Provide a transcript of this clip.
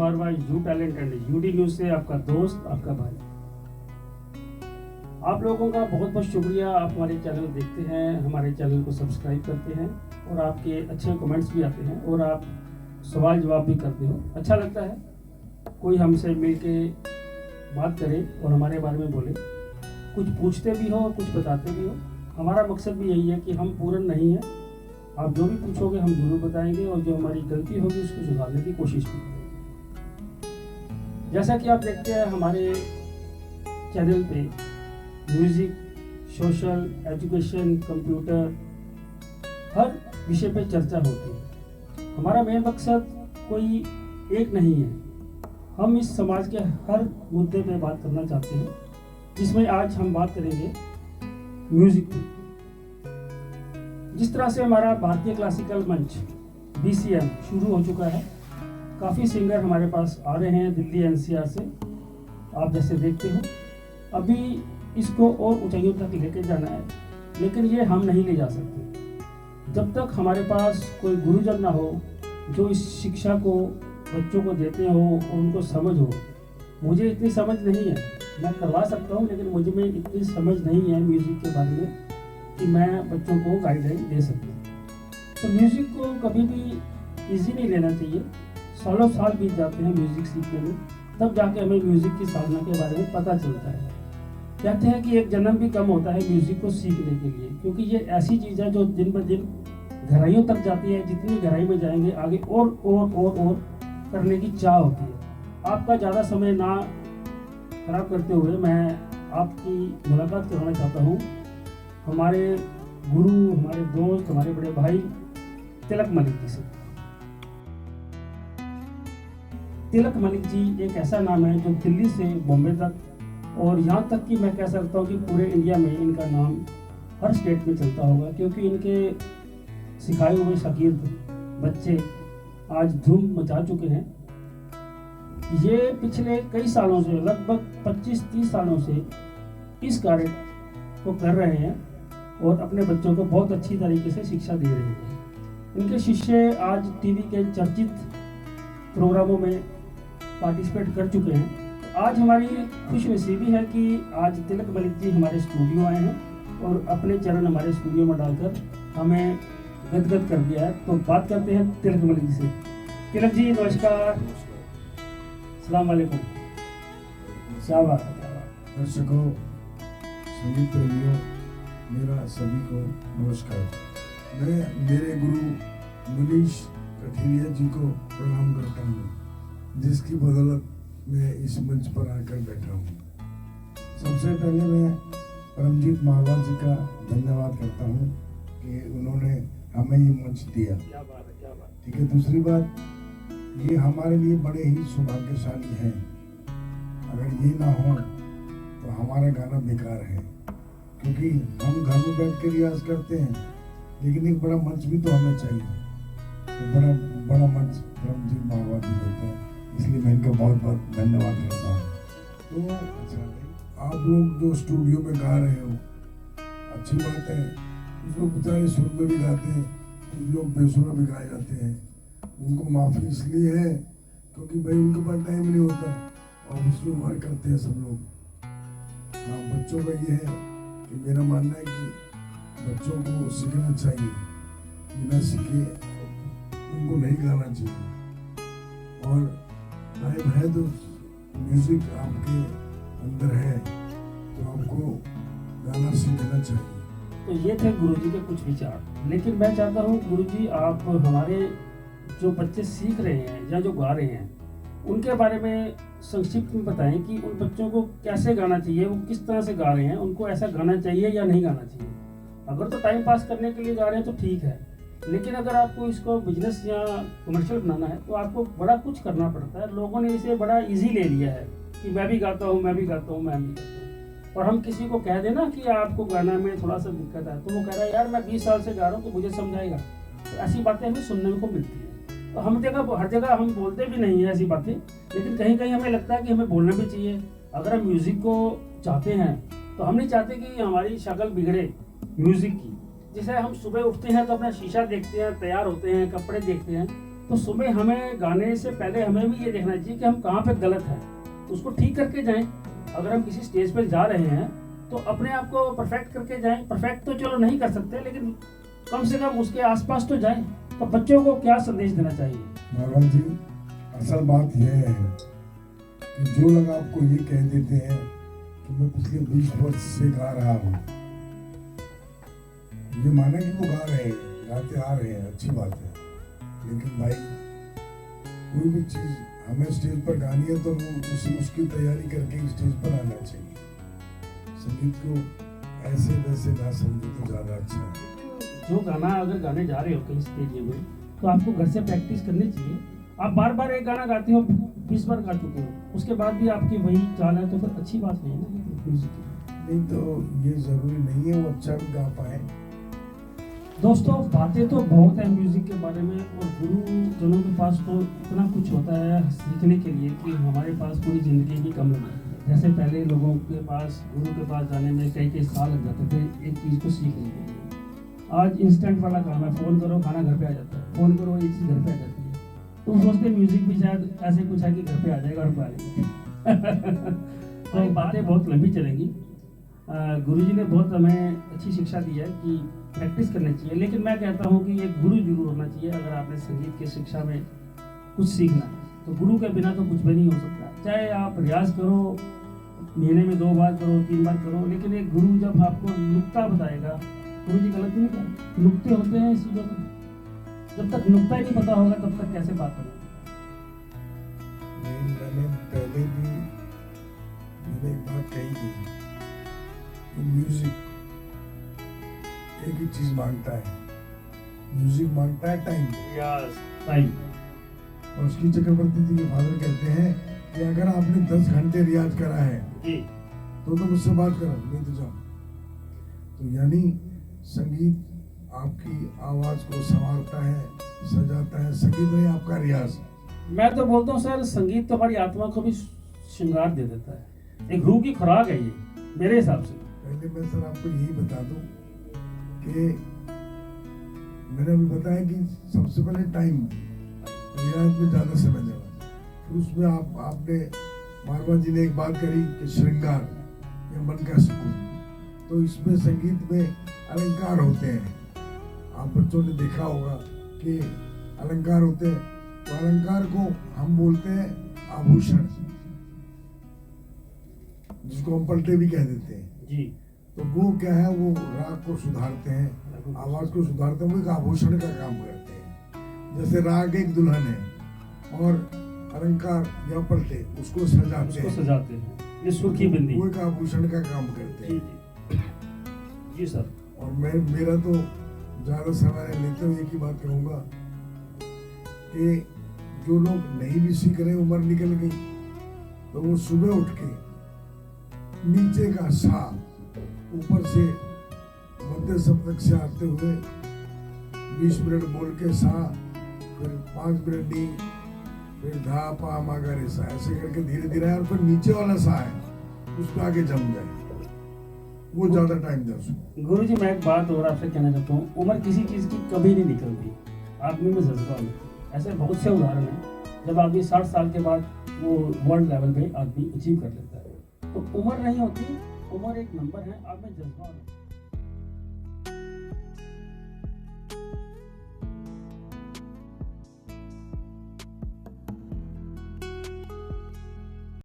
Marwa, U talent and UD news से आपका दोस्त, आपका भाई। आप लोगों का बहुत बहुत शुक्रिया। आप हमारे चैनल देखते हैं, हमारे चैनल को सब्सक्राइब करते हैं और आपके अच्छे कमेंट्स भी आते हैं और आप सवाल जवाब भी करते हो। अच्छा लगता है कोई हमसे मिल के बात करे और हमारे बारे में बोले, कुछ पूछते भी हो और कुछ बताते भी हो। हमारा मकसद भी यही है कि हम पूर्ण नहीं हैं। आप जो भी पूछोगे हम जरूर बताएंगे और जो हमारी गलती होगी उसको सुधारने की कोशिश भी करेंगे। जैसा कि आप देखते हैं हमारे चैनल पे म्यूजिक, सोशल, एजुकेशन, कंप्यूटर, हर विषय पे चर्चा होती है। हमारा मेन मकसद कोई एक नहीं है। हम इस समाज के हर मुद्दे पे बात करना चाहते हैं, जिसमें आज हम बात करेंगे म्यूजिक पे। जिस तरह से हमारा भारतीय क्लासिकल मंच BCM शुरू हो चुका है, काफ़ी सिंगर हमारे पास आ रहे हैं दिल्ली NCR से। आप जैसे देखते हो अभी इसको और ऊंचाइयों तक लेके जाना है, लेकिन ये हम नहीं ले जा सकते जब तक हमारे पास कोई गुरुजन ना हो जो इस शिक्षा को बच्चों को देते हो और उनको समझ हो। मुझे इतनी समझ नहीं है, मैं करवा सकता हूँ, लेकिन मुझे में इतनी समझ नहीं है म्यूज़िक के बारे में कि मैं बच्चों को गाइडलाइन दे सकूँ। तो म्यूज़िक को कभी भी इजी नहीं लेना चाहिए। सालों साल बीत जाते हैं म्यूज़िक सीखने में, तब जाके हमें म्यूज़िक की साधना के बारे में पता चलता है। कहते हैं कि एक जन्म भी कम होता है म्यूज़िक को सीखने के लिए, क्योंकि ये ऐसी चीज़ है जो दिन ब दिन गहराइयों तक जाती है। जितनी गहराई में जाएंगे आगे और करने की चाह होती है। आपका ज़्यादा समय ना खराब करते हुए मैं आपकी मुलाकात कराना चाहता हूँ हमारे गुरु, हमारे दोस्त, हमारे बड़े भाई तिलक मलिक जी से। तिलक मलिक जी एक ऐसा नाम है जो दिल्ली से बॉम्बे तक और यहाँ तक कि मैं कह सकता हूँ कि पूरे इंडिया में इनका नाम हर स्टेट में चलता होगा, क्योंकि इनके सिखाए हुए शागिर्द बच्चे आज धूम मचा चुके हैं। ये पिछले कई सालों से, लगभग 25-30 सालों से इस कार्य को कर रहे हैं और अपने बच्चों को बहुत अच्छी तरीके से शिक्षा दे रहे हैं। इनके शिष्य आज टीवी के चर्चित प्रोग्रामों में पार्टिसिपेट कर चुके हैं। तो आज हमारी खुशनसीबी है कि आज तिलक मलिक जी हमारे स्टूडियो आए हैं और अपने चरण हमारे स्टूडियो में डालकर हमें गदगद कर दिया है। तो बात करते हैं तिलक मलिक जी से। तिलक जी नमस्कार, अस्सलाम वालेकुम। क्या बात है, क्या बात। दर्शकों, संगीत प्रेमियों, मेरा सभी को नमस्कार। मैं मेरे गुरु मनीष कठिरिया जी को प्रणाम करता हूँ, जिसकी बदौलत मैं इस मंच पर आकर बैठा हूँ। सबसे पहले मैं परमजीत मारवा जी का धन्यवाद करता हूँ कि उन्होंने हमें ये मंच दिया। क्या बात है, क्या बात। ठीक है, दूसरी बात, ये हमारे लिए बड़े ही सौभाग्यशाली हैं। अगर ये ना हो तो हमारा गाना बेकार है, क्योंकि हम घर में बैठ के रियाज करते हैं, लेकिन एक बड़ा मंच भी तो हमें चाहिए। तो बड़ा मंच परमजीत मारवा जी देते हैं, इसलिए मैं इनका बहुत बहुत धन्यवाद करता हूँ। तो अच्छा, आप लोग जो स्टूडियो में गा रहे हो अच्छी बात है। कुछ लोग बेचारे सुर में भी गाते हैं, कुछ लोग बेसुरा भी गाए जाते हैं। उनको माफ़ी इसलिए है क्योंकि भाई उनके पास टाइम नहीं होता और इसमें वर्क करते हैं सब लोग। हाँ, बच्चों का ये है कि मेरा मानना है कि बच्चों को सीखना चाहिए, बिना सीखे उनको नहीं गाना चाहिए। और टाइम है तो म्यूजिक आपके अंदर है तो आपको गाना सीखना चाहिए। तो ये थे गुरुजी के कुछ विचार, लेकिन मैं चाहता हूँ गुरुजी आप हमारे जो बच्चे सीख रहे हैं या जो गा रहे हैं उनके बारे में संक्षिप्त में बताएं कि उन बच्चों को कैसे गाना चाहिए, वो किस तरह से गा रहे हैं, उनको ऐसा गाना चाहिए या नहीं गाना चाहिए। अगर तो टाइम पास करने के लिए गा रहे हैं तो ठीक है, लेकिन अगर आपको इसको बिजनेस या कमर्शियल बनाना है तो आपको बड़ा कुछ करना पड़ता है। लोगों ने इसे बड़ा ईजी ले लिया है कि मैं भी गाता हूँ, मैं भी गाता हूँ, मैं भी गाता हूँ। और हम किसी को कह देना कि आपको गाना में थोड़ा सा दिक्कत है तो वो कह रहा है यार मैं 20 साल से गा रहा हूँ तो मुझे समझाएगा। तो ऐसी बातें हमें सुनने को मिलती है। तो हर जगह हम बोलते भी नहीं है ऐसी बातें, लेकिन कहीं कहीं हमें लगता है कि हमें बोलना भी चाहिए। अगर हम म्यूज़िक को चाहते हैं तो हम नहीं चाहते कि हमारी शक्ल बिगड़े म्यूज़िक की। जैसे हम सुबह उठते हैं तो अपना शीशा देखते हैं, तैयार होते हैं, कपड़े देखते हैं, तो सुबह हमें गाने से पहले हमें भी ये देखना चाहिए कि हम कहाँ पे गलत हैं, उसको ठीक करके जाएं। अगर हम किसी स्टेज पर जा रहे हैं तो अपने आप को परफेक्ट करके जाएं। परफेक्ट तो चलो नहीं कर सकते, लेकिन कम से कम उसके आसपास तो जाएं। तो बच्चों को क्या संदेश देना चाहिए? मारवाल जी, असल बात यह है कि जो लोग आपको ये कह देते हैं कि मैं पिछले 20 वर्ष से गा रहा हूँ, ये माना कि वो गा रहे हैं, गाते आ रहे हैं, अच्छी बात है, लेकिन भाई कोई भी चीज हमें स्टेज पर गानी है तो उसकी तैयारी करके स्टेज पर आना चाहिए। संगीत को ऐसे वैसे ना समझो तो ज्यादा अच्छा है। जो गाना अगर गाने जा रहे हो कहीं स्टेज में, तो आपको घर से प्रैक्टिस करनी चाहिए। आप बार बार एक गाना गाते हो, 20 बार गा चुके हो, उसके बाद भी आपकी वही चाल है, तो फिर अच्छी बात नहीं है ना म्यूजिक की। नहीं तो ये जरूरी नहीं है वो अच्छा भी गा पाए। दोस्तों, बातें तो बहुत है म्यूजिक के बारे में, और गुरुजनों के पास तो इतना कुछ होता है सीखने के लिए कि हमारे पास पूरी जिंदगी भी कम लगती है। जैसे पहले लोगों के पास गुरु के पास जाने में कई कई साल लग जाते थे एक चीज़ को सीखने के लिए। आज इंस्टेंट वाला काम है, फ़ोन करो खाना घर पे आ जाता है, फ़ोन करो ये चीज़ घर पे आ जाती है। तो सोचते म्यूजिक भी शायद ऐसे कुछ है कि घर पे आ जाएगा और आ जाएगा। तो बातें बहुत लंबी चलेंगी। गुरुजी ने बहुत हमें अच्छी शिक्षा दी है कि प्रैक्टिस करनी चाहिए, लेकिन मैं कहता हूँ कि एक गुरु जरूर होना चाहिए। अगर आपने संगीत की शिक्षा में कुछ सीखना है तो गुरु के बिना तो कुछ भी नहीं हो सकता। चाहे आप रियाज करो, महीने में 2 बार करो, 3 बार करो, लेकिन एक गुरु जब आपको नुक्ता बताएगा, गुरु जी गलत नहीं करें, नुक्ते होते हैं इस चीज़ों में। जब तक नुक्ता ही नहीं पता होगा तब तक कैसे बात करेंगे? मैंने पहले भी एक बात कही थी कि म्यूजिक एक ही चीज मांगता है, म्यूजिक मांगता है टाइम। Yes, time. और उसकी चक्रवर्ती जी के फादर कहते हैं कि अगर आपने 10 घंटे रियाज करा है जी, तो मुझसे बात करो, नहीं तो जाओ। तो यानी संगीत आपकी आवाज को संवारता है, सजाता है। संगीत नहीं, आपका रियाज। मैं तो बोलता हूँ सर, संगीत तो हमारी आत्मा को भी श्रृंगार दे देता है, एक रूह की खुराक है ये मेरे हिसाब से। पहले मैं सर आपको यही बता दूं कि मैंने अभी बताया कि सबसे पहले टाइम, रियाज में ज्यादा समय देना। फिर उसमें आपने मारवा जी ने एक बात करी कि श्रृंगार या मन का सुकून, तो इसमें संगीत में अलंकार होते हैं। आप बच्चों ने देखा होगा कि अलंकार होते हैं, तो अलंकार को हम बोलते हैं आभूषण, जिसको हम पलटे भी कह देते हैं जी। तो वो क्या है, वो राग को सुधारते हैं, आवाज को सुधारते हैं, वो एक आभूषण का काम करते हैं। जैसे राग एक दुल्हन है और अलंकार या पलटे उसको सजाते हैं, ये सुर्खी बिंदी, वो एक आभूषण का काम करते हैं। जी सर। और मेरा तो ज्यादा समय लेते हुए एक ही बात कहूंगा कि जो लोग नहीं भी सीख रहे, उम्र निकल गई, तो वो सुबह उठ के नीचे का सा ऊपर से मध्य सप्तक से आते हुए 20 मिनट बोल के सा, फिर 5 मिनट नी, फिर धा पा मा गा रे सा, ऐसे करके धीरे धीरे, और फिर नीचे वाला सा है उस पर आगे जम जाए, वो ज्यादा टाइम दे उसको। गुरु जी, मैं एक बात और आपसे कहना चाहता हूँ, उम्र किसी चीज की कभी नहीं निकलती, आदमी में जज्बा होता है। ऐसे बहुत से उदाहरण हैं जब आदमी 60 साल के बाद वो वर्ल्ड लेवल पे आदमी अचीव कर लेता है। तो उम्र नहीं होती, उम्र एक नंबर है, आप में जज्बा होना।